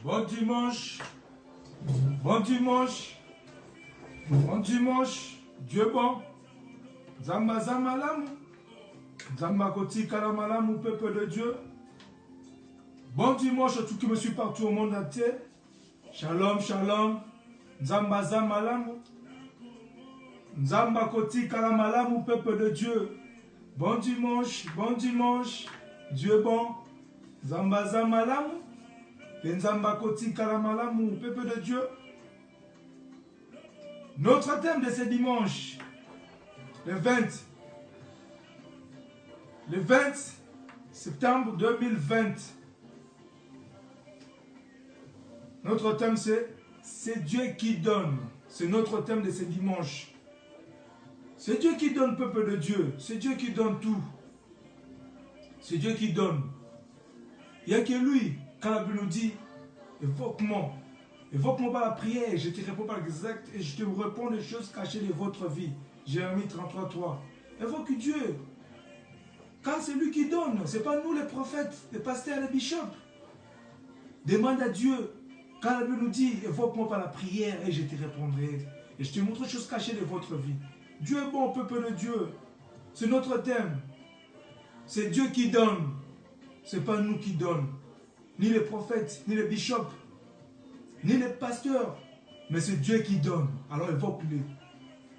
Bon dimanche, bon dimanche, bon dimanche, Dieu bon. Zamba Zamalam, Zamba Koti Kalamalam, peuple de Dieu. Bon dimanche à tous qui me suivent partout au monde entier. Shalom, shalom. Zamba Zamalam, Zamba Koti Kalamalam, peuple de Dieu. Bon dimanche, Dieu bon. Zamba Zamalam, Zamba Koti Kalamalam, peuple de Dieu. Notre thème de ce dimanche, le 20 septembre 2020. Notre thème c'est Dieu qui donne. C'est notre thème de ce dimanche. C'est Dieu qui donne, peuple de Dieu. C'est Dieu qui donne tout. C'est Dieu qui donne. Il n'y a que lui, quand la Bible nous dit, évoque-moi. Évoque-moi par la prière, je te réponds par l'exact et je te réponds des choses cachées de votre vie. Jérémie 33, 3. Évoque Dieu. Car c'est lui qui donne. Ce n'est pas nous les prophètes, les pasteurs, les bishops. Demande à Dieu. Quand la Bible nous dit, évoque-moi par la prière et je te répondrai. Et je te montre des choses cachées de votre vie. Dieu est bon, peuple de Dieu. C'est notre thème. C'est Dieu qui donne. Ce n'est pas nous qui donnons. Ni les prophètes, ni les bishops, ni les pasteurs. Mais c'est Dieu qui donne. Alors évoque-le.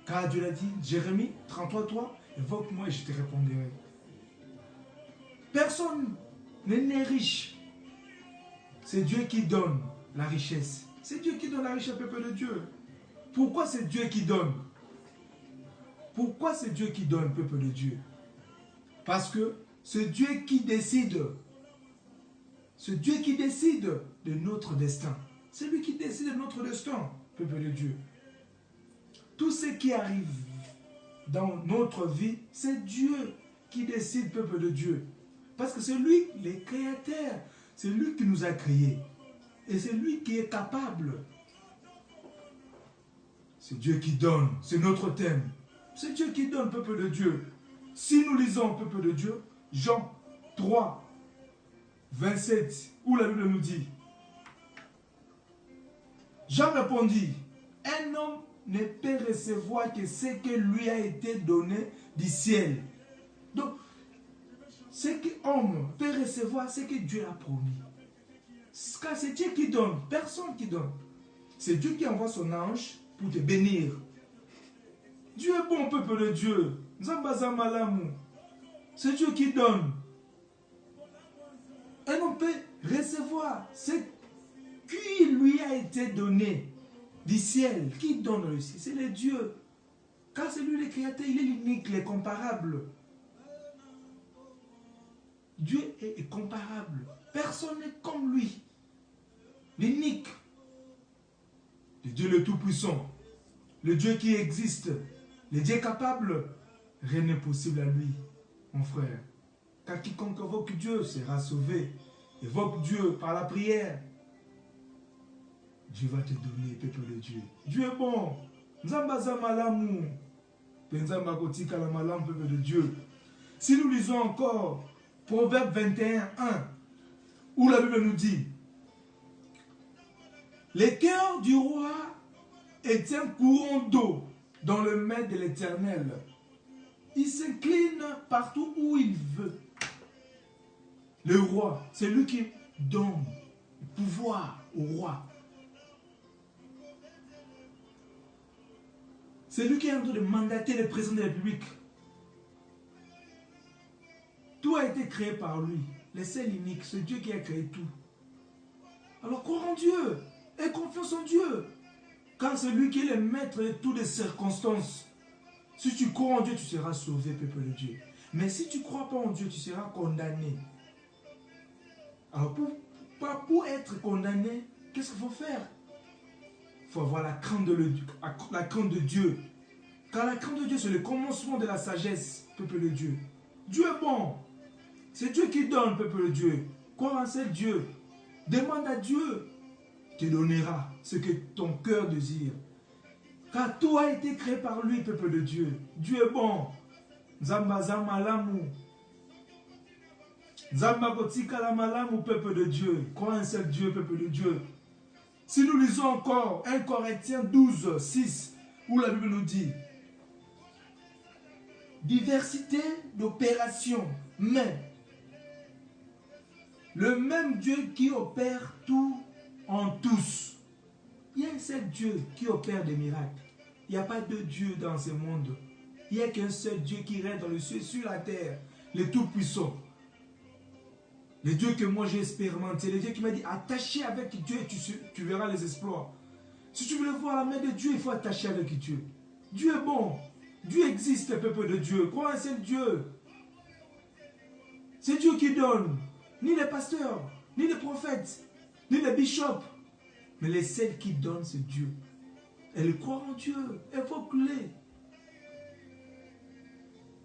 Car Dieu l'a dit, Jérémie 33, 3, évoque-moi et je te répondrai. Personne n'est riche. C'est Dieu qui donne la richesse. C'est Dieu qui donne la richesse, peuple de Dieu. Pourquoi c'est Dieu qui donne? Pourquoi c'est Dieu qui donne, peuple de Dieu? Parce que c'est Dieu qui décide. C'est Dieu qui décide de notre destin. C'est lui qui décide de notre destin, peuple de Dieu. Tout ce qui arrive dans notre vie, c'est Dieu qui décide, peuple de Dieu. Parce que c'est lui, le créateur. C'est lui qui nous a créés. Et c'est lui qui est capable. C'est Dieu qui donne. C'est notre thème. C'est Dieu qui donne, peuple de Dieu. Si nous lisons, peuple de Dieu, Jean 3, 27, où la Bible nous dit, Jean répondit, un homme ne peut recevoir que ce que lui a été donné du ciel. Donc, ce qu'homme peut recevoir, c'est que Dieu a promis. Car c'est Dieu qui donne, personne qui donne. C'est Dieu qui envoie son ange pour te bénir. Dieu est bon, peuple de Dieu. C'est Dieu qui donne. Un homme peut recevoir ce qui lui a été donné du ciel. Qui donne le ciel? C'est le Dieu. Car c'est lui le créateur, il est l'unique, l'incomparable. Dieu est comparable. Personne n'est comme lui. L'unique. Le Dieu le Tout-Puissant. Le Dieu qui existe. Le Dieu capable. Rien n'est possible à lui, mon frère. Car quiconque évoque Dieu sera sauvé. Évoque Dieu par la prière. Dieu va te donner, peuple de Dieu. Dieu est bon. Nzambaza malamu. Penzamba koti kalamalam, peuple de Dieu. Si nous lisons encore Proverbe 21, 1, où la Bible nous dit, le cœur du roi est un courant d'eau dans le main de l'Éternel. Il s'incline partout où il veut. Le roi, c'est lui qui donne le pouvoir au roi. C'est lui qui est en train de mandater le président de la République. Tout a été créé par lui. Le seul unique, c'est Dieu qui a créé tout. Alors crois en Dieu. Aie confiance en Dieu. Car c'est lui qui est le maître de toutes les circonstances. Si tu crois en Dieu, tu seras sauvé, peuple de Dieu. Mais si tu ne crois pas en Dieu, tu seras condamné. Alors pour être condamné, qu'est-ce qu'il faut faire? Il faut avoir la crainte de Dieu. Car la crainte de Dieu, c'est le commencement de la sagesse, peuple de Dieu. Dieu est bon. C'est Dieu qui donne, peuple de Dieu. Crois en ce Dieu. Demande à Dieu. Il te donnera ce que ton cœur désire. Car tout a été créé par lui, peuple de Dieu. Dieu est bon. Zamba zama lamu. Zamba kotika la malamu, peuple de Dieu. Crois en ce Dieu, peuple de Dieu. Si nous lisons encore 1 Corinthiens 12, 6, où la Bible nous dit diversité d'opérations, mais le même Dieu qui opère tout en tous. Il y a un seul Dieu qui opère des miracles. Il n'y a pas de Dieu dans ce monde. Il n'y a qu'un seul Dieu qui règne dans le ciel, sur la terre, le Tout-Puissant. Le Dieu que moi j'ai expérimenté, le Dieu qui m'a dit attaché avec Dieu et tu verras les exploits. Si tu veux voir la main de Dieu, il faut attacher avec Dieu. Dieu est bon. Dieu existe, peuple de Dieu. Crois un seul Dieu. C'est Dieu qui donne. Ni les pasteurs, ni les prophètes, ni les bishops. Mais les seuls qui donnent, c'est Dieu. Elle croit en Dieu. Évoque-les.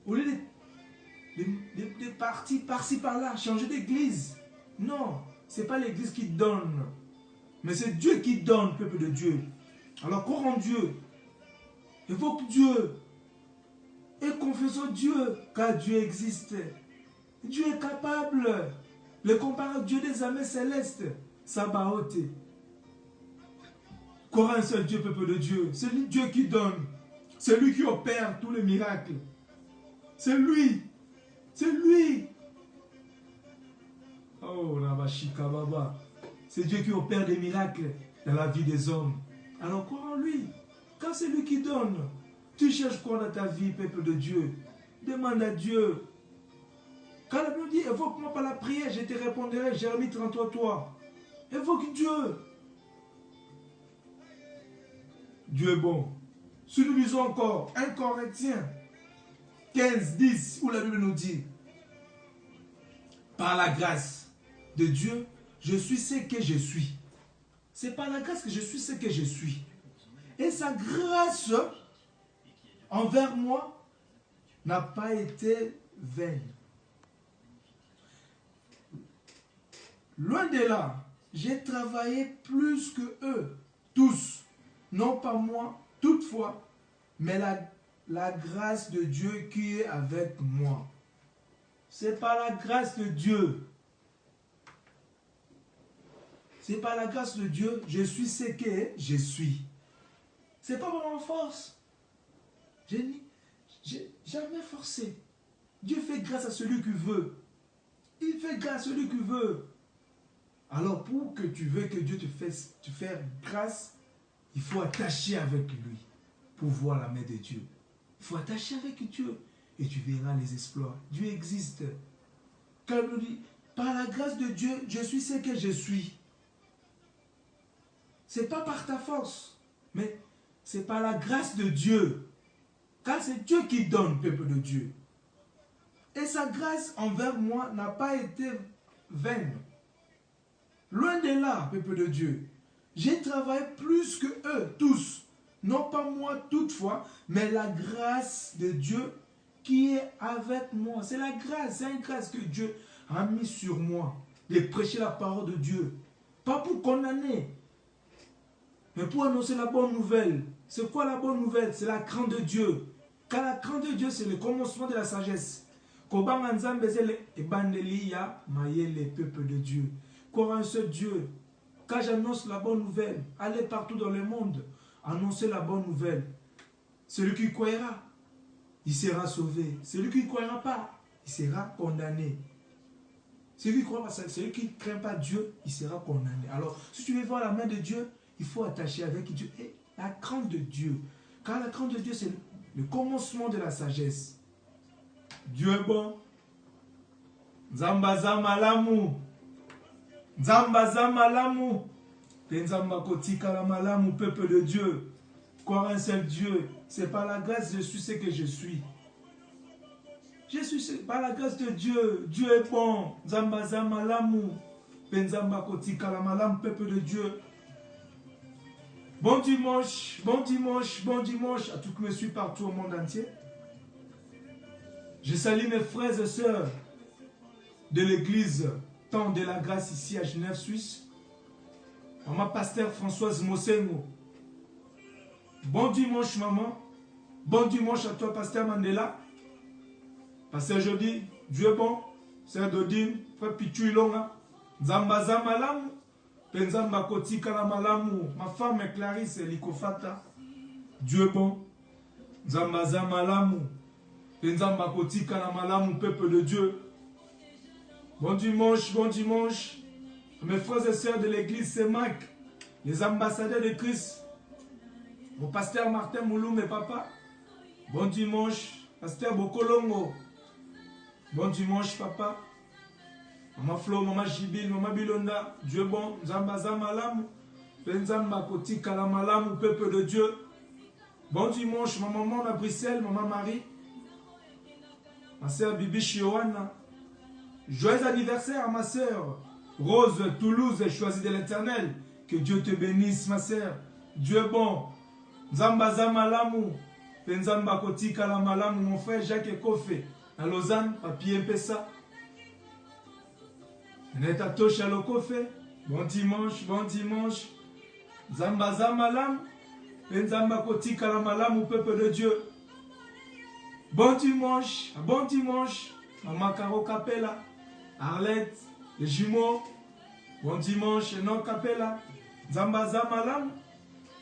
Au lieu de partir par-ci par-là, changer d'église. Non, ce n'est pas l'église qui donne. Mais c'est Dieu qui donne, peuple de Dieu. Alors crois en Dieu. Évoque Dieu. Et confessons Dieu, car Dieu existe. Dieu est capable. Le comparé Dieu des armées célestes. Sabaoth. Crois un seul Dieu, peuple de Dieu. C'est lui Dieu qui donne. C'est lui qui opère tous les miracles. C'est lui. C'est lui. Oh, Nabashika Baba. C'est Dieu qui opère des miracles dans la vie des hommes. Alors crois en lui. Car c'est lui qui donne. Tu cherches quoi dans ta vie, peuple de Dieu? Demande à Dieu. Quand la Bible dit, évoque-moi par la prière, je te répondrai. Jérémie 33. Évoque Dieu. Dieu est bon. Si nous lisons encore 1 Corinthiens 15, 10, où la Bible nous dit, par la grâce de Dieu, je suis ce que je suis. C'est par la grâce que je suis ce que je suis. Et sa grâce envers moi n'a pas été vaine. Loin de là, j'ai travaillé plus que eux, tous. Non pas moi, toutefois, mais la grâce de Dieu qui est avec moi. C'est par la grâce de Dieu. C'est par la grâce de Dieu, je suis ce que je suis. Ce n'est pas par ma force. Je n'ai jamais forcé. Dieu fait grâce à celui qui veut. Il fait grâce à celui qui veut. Alors pour que tu veux que Dieu te fasse grâce, il faut attacher avec lui pour voir la main de Dieu. Il faut attacher avec Dieu et tu verras les exploits. Dieu existe. Quand il nous dit, par la grâce de Dieu, je suis ce que je suis. Ce n'est pas par ta force, mais c'est par la grâce de Dieu. Car c'est Dieu qui donne, peuple de Dieu. Et sa grâce envers moi n'a pas été vaine. Loin de là, peuple de Dieu. J'ai travaillé plus que eux, tous. Non pas moi toutefois, mais la grâce de Dieu qui est avec moi. C'est la grâce, c'est une grâce que Dieu a mis sur moi. De prêcher la parole de Dieu. Pas pour condamner, mais pour annoncer la bonne nouvelle. C'est quoi la bonne nouvelle? C'est la crainte de Dieu. Car la crainte de Dieu, c'est le commencement de la sagesse. Kobanga Nzambe, c'est le bandeliya, maye les peuples de Dieu. Croire un seul Dieu. Quand j'annonce la bonne nouvelle, allez partout dans le monde, annoncez la bonne nouvelle. Celui qui croira, il sera sauvé. Celui qui ne croira pas, il sera condamné. Celui qui croit pas, celui qui ne craint pas Dieu, il sera condamné. Alors, si tu veux voir la main de Dieu, il faut attacher avec Dieu. Et la crainte de Dieu. Car la crainte de Dieu, c'est le commencement de la sagesse. Dieu est bon. Nzamba malamu. Nzamba malamu. Nzamba kotika la malamu, peuple de Dieu. Croire un seul Dieu. C'est par la grâce, je suis ce que je suis. Je suis par la grâce de Dieu. Dieu est bon. Nzamba malamu. Nzamba kotika la malamu, peuple de Dieu. Bon dimanche, bon dimanche, bon dimanche à tous qui me suivent partout au monde entier. Je salue mes frères et sœurs de l'église Temps de la Grâce ici à Genève, Suisse. Maman pasteur Françoise Mosengo. Bon dimanche maman. Bon dimanche à toi pasteur Mandela. Pasteur Jody, Dieu est bon. Sœur Dodine, frère Pichu Ilonga. Zambaza Malam. Penzamba kotika la malamu. Ma femme Clarisse Likofata. Dieu bon. Zambaza malamu. Penzamba kotika la malamu, peuple de Dieu. Bon dimanche, bon dimanche. Mes frères et sœurs de l'église Semac, les ambassadeurs de Christ. Mon pasteur Martin Moulou, mes papas. Bon dimanche, pasteur Bokolongo. Bon dimanche, papa. Maman Flo, maman Jibil, maman Bilonda. Dieu bon, Zambaza malamu. Penzamba kotika la malamu, peuple de Dieu. Bon dimanche, ma maman à Bruxelles, maman Marie. Ma sœur Bibi Chioana. Joyeux anniversaire à ma sœur Rose Toulouse, choisie de l'Éternel. Que Dieu te bénisse, ma sœur. Dieu est bon. Zambaza malamu. Penzamba kotika la malamu, mon frère Jacques Ekofe. À Lausanne, papier Mpessa. Neta Tosha Lokofe. Bon dimanche, bon dimanche. Zambaza malamu. Penzamba kotika la malamu, peuple de Dieu. Bon dimanche, bon dimanche. Maman Caro Capella. Arlette, les jumeaux. Bon dimanche, non Capella. Zambaza malamu.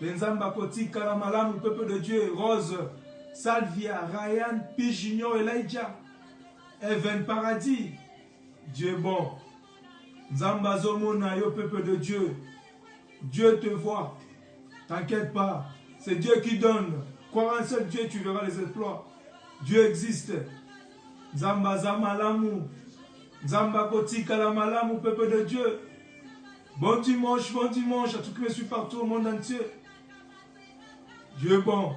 Penzamba kotika la malamu, peuple de Dieu. Rose, Salvia, Ryan, P. Junior, Elijah. Evan Paradis. Dieu est bon. Zambazo Monayo, peuple de Dieu. Dieu te voit. T'inquiète pas. C'est Dieu qui donne. Crois en un seul Dieu, tu verras les exploits. Dieu existe. Zambaza malamu. Zamba kotika la malamu, peuple de Dieu. Bon dimanche à tous qui me suivent partout au monde entier. Dieu est bon.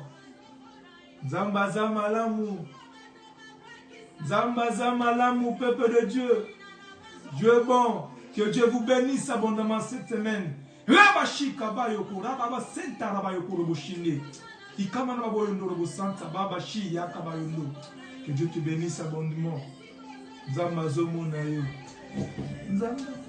Zambaza malamu. Zambaza malamu, peuple de Dieu. Dieu est bon. Que Dieu vous bénisse abondamment cette semaine. Rabashi kabayoko, rababa senta rabayoko roboshinde. Ikamana baboyondo robosanta, babashi yakabayondo. Que Dieu te bénisse abondamment. Zambazo monayo. Zamba.